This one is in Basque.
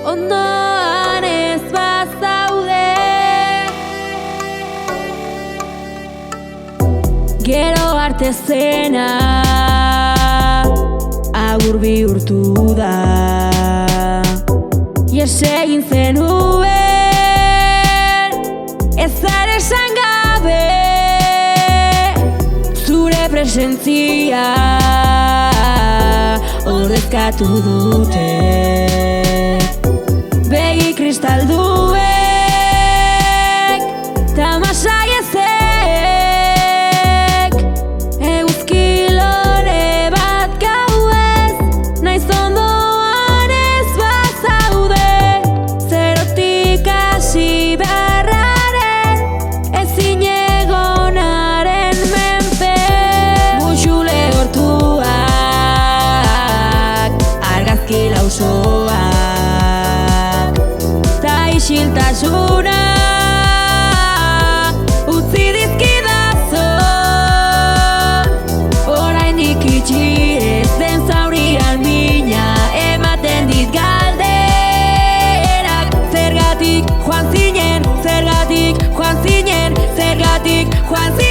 Ondoan ez bazaude, gero arte zena agur bihurtu da. Ies egin zenuen ezer esan gabe, zure presentzia ordezkatu dute. Begi kristalduek tamasai ezek, eguzkilore bat gauez, naiz ondoan ez bazaude. Zerotik hasi beharraren, ezin egonaren menpe. Musu lehortuak, argazki lausoak, isiltasuna utzi dizkidazu, oraindik itxi ez den zaurian mina ematen dit galderak. Zergatik joan zinen, zergatik joan zinen, zergatik joan zinen.